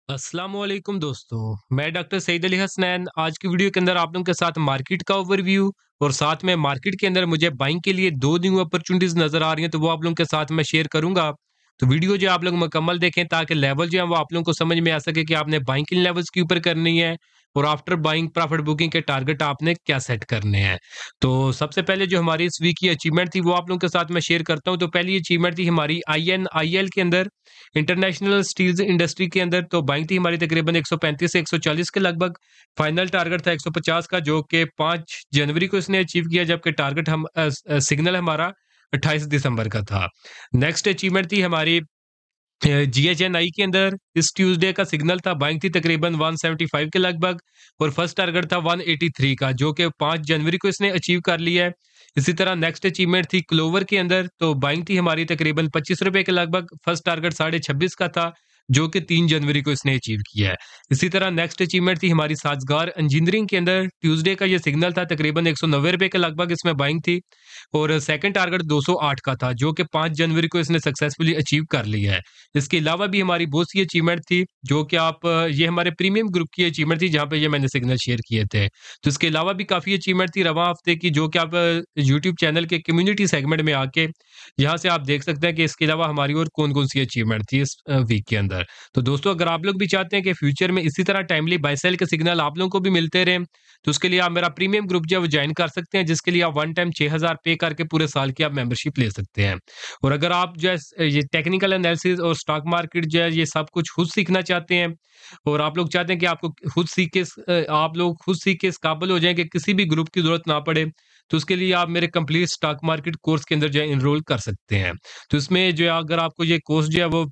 अस्सलामुअलैकुम दोस्तों, मैं डॉक्टर सईद अली हसनैन। आज की वीडियो के अंदर आप लोगों के साथ मार्केट का ओवरव्यू और साथ में मार्केट के अंदर मुझे बाइंग के लिए 2 न्यू अपॉर्चुनिटीज़ नज़र आ रही हैं, तो वो आप लोगों के साथ मैं शेयर करूँगा। तो वीडियो जो है आप लोग मुकम्मल देखें ताकि लेवल जो है वो आप लोगों को समझ में आ सके कि आपने बाइंग किन लेवल्स के ऊपर करनी है और आफ्टर बाइंग प्रॉफिट बुकिंग के टारगेट आपने क्या सेट करने हैं। तो सबसे पहले जो हमारी इस वीक की अचीवमेंट थी वो आप लोगों के साथ मैं शेयर करता हूँ। तो पहली अचीवमेंट थी हमारी आईएनआईएल के अंदर, इंटरनेशनल स्टील्स इंडस्ट्री के अंदर। तो बाइंग थी हमारी तकरीबन 135 से 140 के लगभग। फाइनल टारगेट था 150 का, जो कि 5 जनवरी को इसने अचीव किया, जबकि टारगेट सिग्नल हमारा 28 दिसंबर का था। नेक्स्ट अचीवमेंट थी हमारी जीएचएनआई के अंदर। इस ट्यूसडे का सिग्नल था, बाइंग थी तकरीबन 175 के लगभग और फर्स्ट टारगेट था 183 का, जो कि 5 जनवरी को इसने अचीव कर लिया है। इसी तरह नेक्स्ट अचीवमेंट थी क्लोवर के अंदर। तो बाइंग थी हमारी तकरीबन 25 रुपए के लगभग, फर्स्ट टारगेट 26.5 का था, जो कि 3 जनवरी को इसने अचीव किया है। इसी तरह नेक्स्ट अचीवमेंट थी हमारी साजगार इंजीनियरिंग के अंदर। ट्यूसडे का ये सिग्नल था तकरीबन 190 रुपए के लगभग, इसमें बाइंग थी और सेकंड टारगेट 208 का था, जो कि 5 जनवरी को इसने सक्सेसफुली अचीव कर लिया है। इसके अलावा भी हमारी बहुत सी अचीवमेंट थी, जो कि ये हमारे प्रीमियम ग्रुप की अचीवमेंट थी, जहाँ पे ये मैंने सिग्नल शेयर किए थे। तो इसके अलावा भी काफ़ी अचीवमेंट थी रवां हफ्ते की, जो कि आप यूट्यूब चैनल के कम्युनिटी सेगमेंट में आके यहाँ से आप देख सकते हैं कि इसके अलावा हमारी और कौन-कौन सी अचीवमेंट थी इस वीक के अंदर। तो दोस्तों, अगर आप लोग भी चाहते हैं कि फ्यूचर में इसी तरह टाइमली बाय सेल के सिग्नल आप लोगों को भी मिलते रहें, तो उसके लिए आप मेरा प्रीमियम ग्रुप जो है वो ज्वाइन कर सकते हैं, जिसके लिए आप वन टाइम 6000 पे करके पूरे साल की आप मेंबरशिप ले सकते हैं। और अगर आप जो है ये टेक्निकल एनालिसिस और स्टॉक मार्केट जो है ये सब कुछ खुद सीखना चाहते हैं और आप लोग चाहते हैं कि आपको खुद सीख के आप लोग खुद सीख के इस काबिल हो जाएं कि किसी भी ग्रुप की जरूरत ना पड़े, तो उसके लिए आप मेरे कंप्लीट स्टॉक मार्केट कोर्स के अंदर जो है इनरोल कर सकते हैं। तो इसमें जो है अगर आपको ये कोर्स जो है वो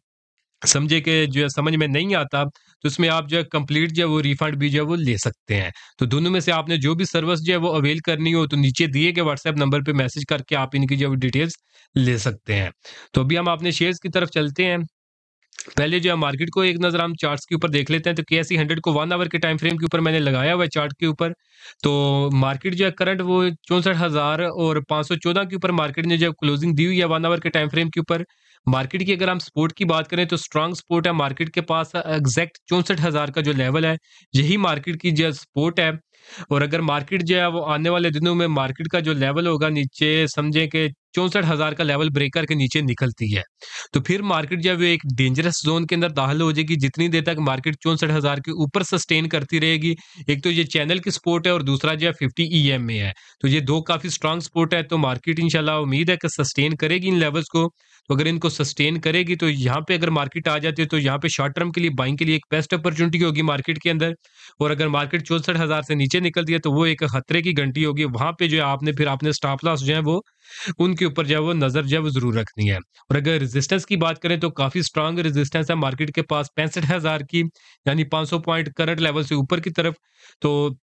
समझे कि जो है समझ में नहीं आता, तो इसमें आप जो है कंप्लीट जो है वो रिफंड भी जो है वो ले सकते हैं। तो दोनों में से आपने जो भी सर्विस जो है वो अवेल करनी हो, तो नीचे दिए गए व्हाट्सएप नंबर पे मैसेज करके आप इनकी जो है डिटेल्स ले सकते हैं। तो अभी हम अपने शेयर्स की तरफ चलते हैं। पहले जो है मार्केट को एक नज़र हम चार्ट्स के ऊपर देख लेते हैं। तो केएसई 100 को 1 आवर के टाइम फ्रेम के ऊपर मैंने लगाया हुआ है चार्ट के ऊपर। तो मार्केट जो है करंट वो 64,000 और 514 के ऊपर मार्केट ने जो है क्लोजिंग दी हुई है 1 आवर के टाइम फ्रेम के ऊपर। मार्केट की अगर हम सपोर्ट की बात करें तो स्ट्रांग सपोर्ट है मार्केट के पास एग्जैक्ट 64,000 का जो लेवल है, यही मार्केट की जो सपोर्ट है। और अगर मार्केट जो है वो आने वाले दिनों में मार्केट का जो लेवल होगा नीचे समझें कि 64,000 का लेवल ब्रेक करके नीचे निकलती है, तो फिर मार्केट जो है वो एक डेंजरस ज़ोन के अंदर दाखिल हो जाएगी, जितनी देर तक मार्केट 64,000 के ऊपर सस्टेन करती रहेगी। एक तो ये चैनल की सपोर्ट है और दूसरा जो है 50 ईएम में है। तो ये 2 काफ़ी स्ट्रॉन्ग सपोर्ट है, तो मार्केट इंशाल्लाह उम्मीद है कि सस्टेन करेगी इन लेवल्स को। तो अगर इनको सस्टेन करेगी तो यहाँ पे अगर मार्केट आ जाती है तो यहाँ पे शॉर्ट टर्म के लिए बाइंग के लिए एक बेस्ट अपॉर्चुनिटी होगी मार्केट के अंदर। और अगर मार्केट 64,000 से नीचे निकलती है तो वो एक खतरे की घंटी होगी। वहाँ पे जो है आपने फिर अपने स्टॉप लॉस जो है वो उनके ऊपर जो है वो नज़र जो है वो ज़रूर रखनी है। और अगर रेजिस्टेंस की बात करें तो काफ़ी स्ट्रांग रेजिस्टेंस है मार्केट के पास 65,000 की, यानी 500 पॉइंट करंट लेवल से ऊपर की तरफ। तो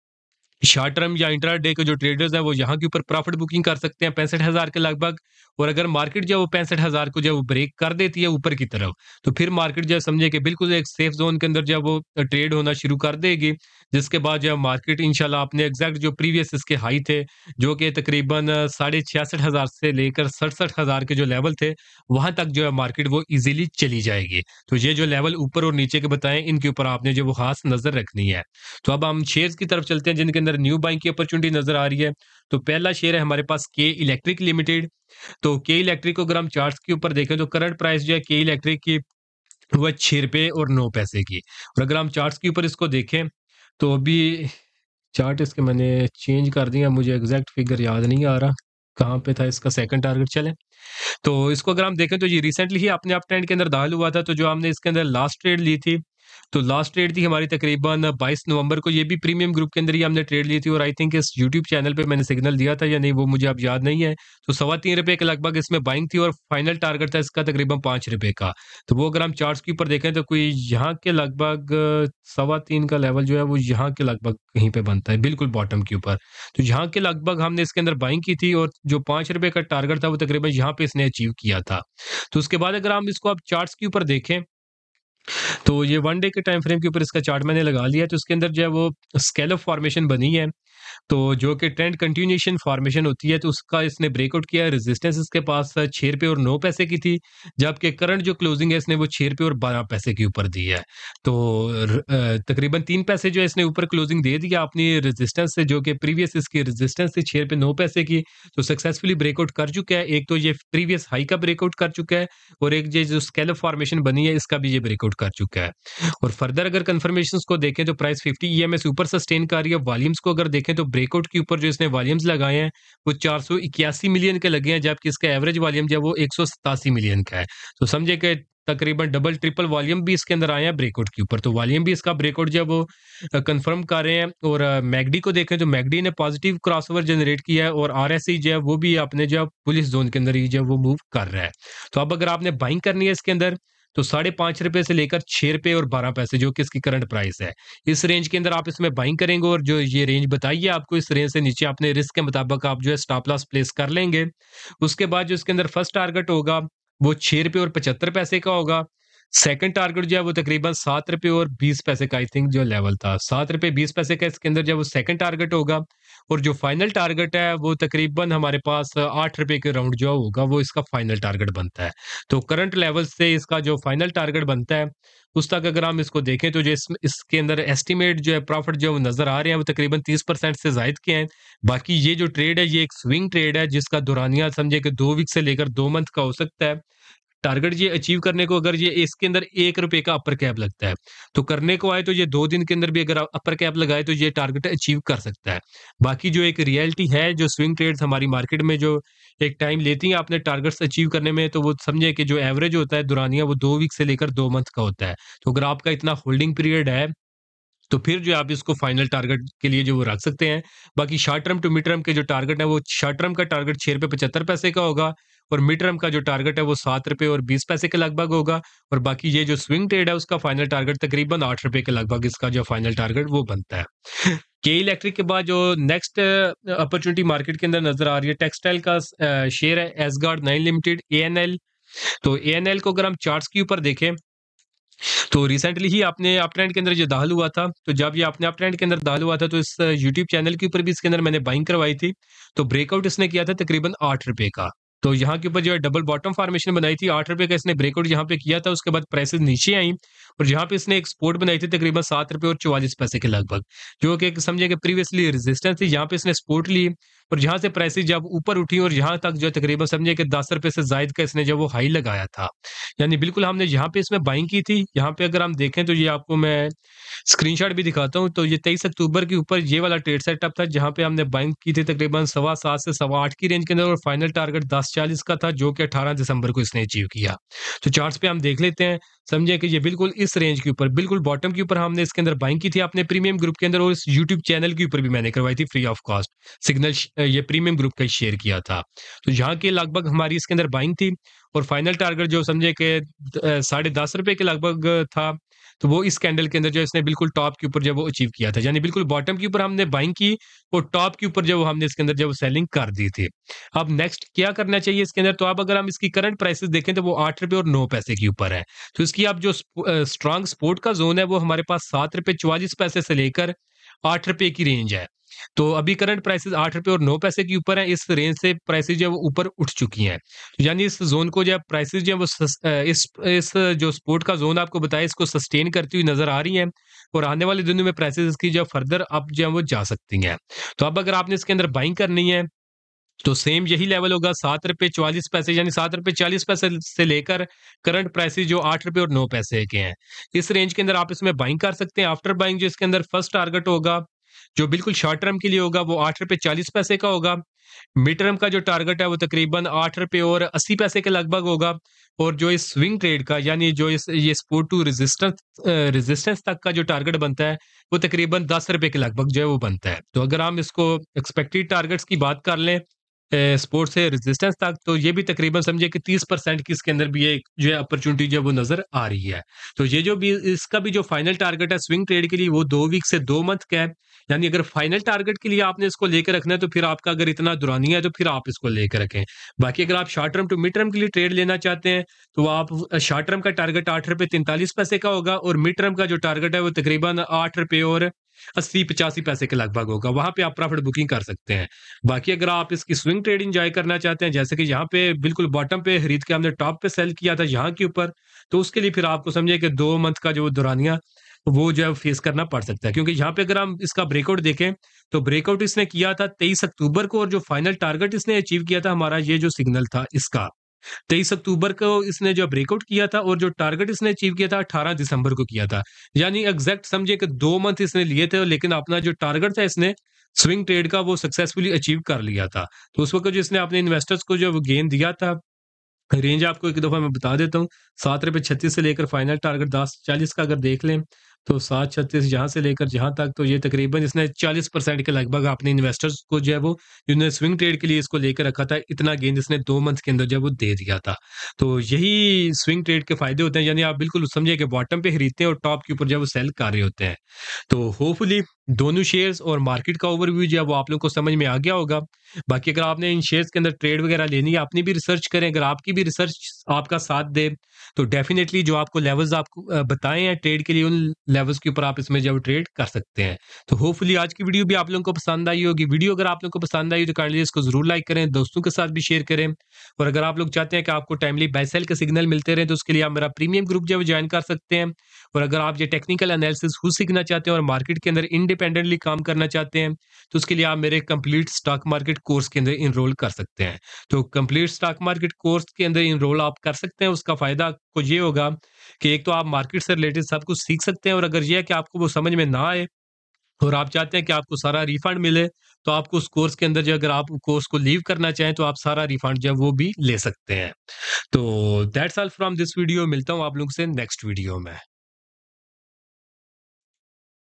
शॉर्ट टर्म या इंट्राडे के जो ट्रेडर्स हैं वो यहाँ के ऊपर प्रॉफिट बुकिंग कर सकते हैं 65,000 के लगभग। और अगर मार्केट जो है वो 65,000 को जो है वो ब्रेक कर देती है ऊपर की तरफ, तो फिर मार्केट जो है समझे कि बिल्कुल एक सेफ जोन के अंदर जो है वो ट्रेड होना शुरू कर देगी। जिसके बाद जो है मार्केट इंशाल्लाह अपने एग्जैक्ट जो प्रीवियस इसके हाई थे, जो कि तकरीबन 66,500 से लेकर 67,000 के जो लेवल थे, वहां तक जो है मार्केट वो इजीली चली जाएगी। तो ये जो लेवल ऊपर और नीचे के बताएं, इनके ऊपर आपने जो वो खास नजर रखनी है। तो अब हम शेयर्स की तरफ चलते हैं जिनके अंदर न्यू बाइंग की अपॉर्चुनिटी नजर आ रही है। तो पहला शेयर है हमारे पास के इलेक्ट्रिक लिमिटेड। तो के इलेक्ट्रिक को अगर हम चार्ट्स के ऊपर देखें तो करंट प्राइस जो है के इलेक्ट्रिक की वो है 6 रुपए और 9 पैसे की। और अगर हम चार्ट्स के ऊपर इसको देखें तो अभी चार्ट इसके मैंने चेंज कर दिया, मुझे एग्जैक्ट फिगर याद नहीं आ रहा कहाँ पे था इसका सेकंड टारगेट। चले तो इसको अगर हम देखें तो ये रिसेंटली ही अपने अप ट्रेंड के अंदर दाखिल हुआ था। तो जो हमने इसके अंदर लास्ट ट्रेड ली थी, तो लास्ट ट्रेड थी हमारी तकरीबन 22 नवंबर को। ये भी प्रीमियम ग्रुप के अंदर ही हमने ट्रेड ली थी और आई थिंक इस यूट्यूब चैनल पे मैंने सिग्नल दिया था या नहीं वो मुझे अब याद नहीं है। तो 3.25 रुपए के लगभग इसमें बाइंग थी और फाइनल टारगेट था इसका तकरीबन 5 रुपए का। तो वो अगर हम चार्ट्स के ऊपर देखें तो कोई यहाँ के लगभग 3.25 का लेवल जो है वो यहाँ के लगभग कहीं पे बनता है, बिल्कुल बॉटम के ऊपर। तो यहाँ के लगभग हमने इसके अंदर बाइंग की थी और जो 5 रुपए का टारगेट था वो तकरीबन यहाँ पे इसने अचीव किया था। तो उसके बाद अगर हम इसको अब चार्ट्स के ऊपर देखें तो ये 1 डे के टाइम फ्रेम के ऊपर इसका चार्ट मैंने लगा लिया है। तो इसके अंदर जो है वो स्केलप फॉर्मेशन बनी है। तो जो कि ट्रेंड कंटिन्यूएशन फॉर्मेशन होती है, तो उसका इसने ब्रेकआउट किया है। रेजिस्टेंस इसके पास ₹6 और 9 की थी, जबकि करंट जो क्लोजिंग है इसने वो ₹6 और 12 के ऊपर दी है। तो तकरीबन 3 पैसे जो है इसने ऊपर क्लोजिंग दे दिया अपनी रेजिस्टेंस से, जो कि प्रीवियस इसकी रेजिस्टेंस थी ₹6 की, तो सक्सेसफुली ब्रेकआउट कर चुका है। एक तो ये प्रीवियस हाई का ब्रेकआउट कर चुका है, और एक ये जो स्कैल्प फॉर्मेशन बनी है इसका भी ये ब्रेकआउट कर चुका है। और फर्दर अगर कंफर्मेशंस को देखें तो प्राइस 50 ईएमएस ऊपर सस्टेन कर रही है। वॉल्यूम्स को अगर देखें तो ब्रेकआउट के ऊपर जो इसने वॉल्यूम्स लगाए हैं वो 481 मिलियन के लगे हैं, जबकि इसका एवरेज वॉल्यूम जो है वो 187 मिलियन का है। तो समझे कि तकरीबन डबल ट्रिपल वॉल्यूम भी इसके अंदर आए हैं ब्रेकआउट के ऊपर। तो वॉल्यूम भी इसका ब्रेकआउट जो है वो कंफर्म कर रहे हैं। और मैगडी को देखें तो मैगडी ने पॉजिटिव क्रॉसओवर जनरेट किया है, और आरएसआई जो है वो भी अपने जो पुलिस जोन के अंदर ही जो है वो मूव कर रहा है। तो अब अगर आपने बाइंग करनी है इसके अंदर, तो ₹5.5 से लेकर ₹6 और 12 जो कि इसकी करंट प्राइस है, इस रेंज के अंदर आप इसमें बाइंग करेंगे। और जो ये रेंज बताइए आपको, इस रेंज से नीचे अपने रिस्क के मुताबिक आप जो है स्टॉप लॉस प्लेस कर लेंगे। उसके बाद जो इसके अंदर फर्स्ट टारगेट होगा वो ₹6 और 75 का होगा। सेकंड टारगेट जो है वो तकरीबन ₹7 और 20 का आई थिंक जो लेवल था, ₹7.20 का इसके अंदर जो है वो सेकंड टारगेट होगा। और जो फाइनल टारगेट है वो तकरीबन हमारे पास ₹8 के राउंड जो होगा वो इसका फाइनल टारगेट बनता है। तो करंट लेवल से इसका जो फाइनल टारगेट बनता है उस तक अगर हम इसको देखें, तो जो इसके अंदर एस्टिमेट जो है प्रॉफिट जो नजर आ रहे हैं वो तकरीबन 30% से जायद के हैं। बाकी ये जो ट्रेड है ये एक स्विंग ट्रेड है, जिसका दौरानिया समझे कि 2 वीक से लेकर 2 मंथ का हो सकता है। टारगेट ये अचीव करने को अगर ये इसके अंदर ₹1 का अपर कैप लगता है, तो करने को आए तो ये 2 दिन के अंदर भी अगर आप अपर कैप लगाए तो ये टारगेट अचीव कर सकता है। बाकी जो एक रियलिटी है, जो स्विंग ट्रेड्स हमारी मार्केट में जो एक टाइम लेती हैं अपने टारगेट्स अचीव करने में, तो वो समझे कि जो एवरेज होता है दुरानिया वो 2 वीक से लेकर 2 मंथ का होता है। तो अगर आपका इतना होल्डिंग पीरियड है, तो फिर जो है आप इसको फाइनल टारगेट के लिए जो वो रख सकते हैं। बाकी short term to mid term के जो टारगेट है वो शॉर्ट टर्म का टारगेट ₹6.75 का होगा, और मिड टर्म का जो टारगेट है वो ₹7.20 के लगभग होगा। और बाकी ये जो स्विंग ट्रेड है उसका फाइनल टारगेट तकरीबन ₹8 के लगभग इसका जो फाइनल टारगेट वो बनता है। के इलेक्ट्रिक के बाद जो नेक्स्ट अपॉर्चुनिटी मार्केट के अंदर नजर आ रही है, टेक्सटाइल का शेयर है एसगार्ड 9 लिमिटेड, एएनएल। तो एएनएल को अगर हम चार्ट्स के ऊपर देखें, तो रिसेंटली ही आपने अप ट्रेंड के अंदर जो दाखिल हुआ था, तो जब ये आपने अप ट्रेंड के अंदर दाखिल हुआ था तो इस यूट्यूब चैनल के ऊपर भी इसके अंदर मैंने बाइंग करवाई थी। तो ब्रेकआउट इसने किया था तकरीबन ₹8 का। तो यहाँ के ऊपर जो है डबल बॉटम फॉर्मेशन बनाई थी, ₹8 का इसने ब्रेकआउट यहाँ पे किया था। उसके बाद प्राइसेस नीचे आई, और जहाँ पे इसने एक सपोर्ट बनाई थी तकरीबन ₹7.44 के लगभग, जो कि समझे कि प्रीवियसली रेजिस्टेंस थी। यहाँ पे इसने सपोर्ट ली, और जहाँ से प्राइसेस जब ऊपर उठी और यहाँ तक जो है तकरीबन समझे कि ₹10 से जायद का इसने जो वो हाई लगाया था। यानी बिल्कुल हमने यहाँ पे इसमें बाइंग की थी। यहाँ पे अगर हम देखें तो ये आपको मैं स्क्रीनशॉट भी दिखाता हूँ। तो ये 23 अक्टूबर के ऊपर ये वाला ट्रेड सेटअप था, जहाँ पे हमने बाइंग की थी तकरीबन 7.25 से 8.25 की रेंज के अंदर, और फाइनल टारगेट 10.40 का था, जो कि 18 दिसंबर को इसने अचीव किया। तो चार्ट्स पे हम देख लेते हैं, समझे कि ये बिल्कुल इस रेंज के ऊपर बिल्कुल बॉटम के ऊपर हमने इसके अंदर बाइंग की थी अपने प्रीमियम ग्रुप के अंदर, और इस यूट्यूब चैनल के ऊपर भी मैंने करवाई थी फ्री ऑफ कॉस्ट। सिग्नल ये प्रीमियम ग्रुप का शेयर किया था। तो यहाँ के लगभग हमारी इसके अंदर बाइंग थी, और फाइनल टारगेट जो समझे कि ₹10.5 के लगभग था। तो वो इस कैंडल के अंदर जो इसने बिल्कुल टॉप के ऊपर जब वो अचीव किया था, यानी बिल्कुल बॉटम के ऊपर हमने बाइंग की, और टॉप के ऊपर जब हमने इसके अंदर जब सेलिंग कर दी थी। अब नेक्स्ट क्या करना चाहिए इसके अंदर, तो अब अगर हम इसकी करंट प्राइसेस देखें तो वो ₹8 और 9 के ऊपर है। तो इसकी अब जो स्ट्रॉन्ग सपोर्ट का जोन है वो हमारे पास ₹7.44 से लेकर ₹8 की रेंज है। तो अभी करंट प्राइसेस ₹8 और 9 के ऊपर है। इस रेंज से प्राइसेस जो है वो ऊपर उठ चुकी हैं। तो यानी इस जोन को जो है प्राइसेस जो है वो इस जो सपोर्ट का जोन आपको बताया, इसको सस्टेन करती हुई नजर आ रही हैं, और आने वाले दिनों में प्राइसेस इसकी जो फर्दर अप जो है वो जा सकती हैं। तो अब अगर आपने इसके अंदर बाइंग करनी है तो सेम यही लेवल होगा ₹7.44, यानी ₹7.40 से लेकर करंट प्राइसेस जो ₹8 और 9 के हैं। इस रेंज के अंदर आप इसमें बाइंग कर सकते हैं। आफ्टर बाइंग जो इसके अंदर फर्स्ट टारगेट होगा, जो बिल्कुल शॉर्ट टर्म के लिए होगा, वो ₹8.40 का होगा। मिड टर्म का जो टारगेट है वो तकरीबन ₹8.80 के लगभग होगा। और जो इस स्विंग ट्रेड का, यानी जो इस ये सपोर्ट टू रेजिस्टेंस तक का जो टारगेट बनता है वो तकरीबन ₹10 के लगभग जो है वो बनता है। तो अगर हम इसको एक्सपेक्टेड टारगेट्स की बात कर लें सपोर्ट से रेजिस्टेंस तक, तो ये भी तकरीबन समझे कि 30% की इसके अंदर भी एक जो है अपॉर्चुनिटी जो है वो नजर आ रही है। तो ये जो भी इसका भी जो फाइनल टारगेट है स्विंग ट्रेड के लिए वो 2 वीक से 2 मंथ का है। यानी अगर फाइनल टारगेट के लिए आपने इसको लेकर रखना है तो फिर आपका अगर इतना दुरानी है तो फिर आप इसको लेकर रखें। बाकी अगर आप short term to mid term के लिए ट्रेड लेना चाहते हैं तो आप शॉर्ट टर्म का टारगेट ₹8.43 का होगा, और मिड टर्म का जो टारगेट है वो तकरीबन ₹8 80-85 पैसे के लगभग होगा, वहां पे आप प्रॉफिट बुकिंग कर सकते हैं। बाकी अगर आप इसकी स्विंग ट्रेड इंजॉय करना चाहते हैं, जैसे कि यहाँ पे बिल्कुल बॉटम पे खरीद के हमने टॉप पे सेल किया था यहाँ के ऊपर, तो उसके लिए फिर आपको समझिए कि 2 मंथ का जो दौरानिया वो जो है फेस करना पड़ सकता है, क्योंकि यहाँ पे अगर हम इसका ब्रेकआउट देखें तो ब्रेकआउट इसने किया था 23 अक्टूबर को, और जो फाइनल टारगेट इसने अचीव किया था हमारा, ये जो सिग्नल था इसका 23 अक्टूबर को इसने जो ब्रेकआउट किया था, और जो टारगेट इसने अचीव किया था 18 दिसंबर को किया था। यानी एग्जैक्ट समझिए कि 2 मंथ इसने लिए थे, लेकिन अपना जो टारगेट था इसने स्विंग ट्रेड का वो सक्सेसफुली अचीव कर लिया था। तो उस वक्त जो इसने अपने इन्वेस्टर्स को जो गेन दिया था, रेंज आपको एक दफ़ा मैं बता देता हूँ, ₹7.36 से लेकर फाइनल टारगेट 10.40 का अगर देख लें, तो 7.36 यहाँ से लेकर जहाँ तक, तो ये तकरीबन इसने 40% के लगभग अपने इन्वेस्टर्स को जो है वो, जिन्होंने स्विंग ट्रेड के लिए इसको लेकर रखा था, इतना गेन इसने 2 मंथ के अंदर जो है वो दे दिया था। तो यही स्विंग ट्रेड के फ़ायदे होते हैं, यानी आप बिल्कुल समझिए कि बॉटम पे खरीदते हैं और टॉप के ऊपर जो है वो सेल कर रहे होते हैं। तो होपफुली दोनों शेयर्स और मार्केट का ओवरव्यू जो है वो आप लोगों को समझ में आ गया होगा। बाकी अगर आपने इन शेयर्स के अंदर ट्रेड वगैरह लेनी है, अपनी भी रिसर्च करें, अगर आपकी भी रिसर्च आपका साथ दे, तो डेफिनेटली जो आपको लेवल्स आपको बताए हैं ट्रेड के लिए, उन लेवल्स के ऊपर आप इसमें जो ट्रेड कर सकते हैं। तो होपफुली आज की वीडियो भी आप लोगों को पसंद आई होगी। वीडियो अगर आप लोगों को पसंद आई तो काइंडली इसको जरूर लाइक करें, दोस्तों के साथ भी शेयर करें। और अगर आप लोग चाहते हैं कि आपको टाइमली बाय सेल के सिग्नल मिलते रहे, तो उसके लिए आप मेरा प्रीमियम ग्रुप जो है ज्वाइन कर सकते हैं। और अगर आप ये टेक्निकल एनालिसिस खुद सीखना चाहते हैं और मार्केट के अंदर इंडिपेंडेंटली काम करना चाहते हैं, तो उसके लिए आप मेरे कंप्लीट स्टॉक मार्केट कोर्स के अंदर इनरोल कर सकते हैं। तो कंप्लीट स्टॉक मार्केट कोर्स के अंदर इनरोल आप कर सकते हैं। उसका फायदा आपको ये होगा कि एक तो आप मार्केट से रिलेटेड सब कुछ सीख सकते हैं, और अगर ये है कि आपको वो समझ में ना आए और आप चाहते हैं कि आपको सारा रिफंड मिले, तो आपको उस कोर्स के अंदर जो, अगर आप कोर्स को लीव करना चाहें, तो आप सारा रिफंड जो है वो भी ले सकते हैं। तो that's all from this video. मिलता हूँ आप लोगों से नेक्स्ट वीडियो में।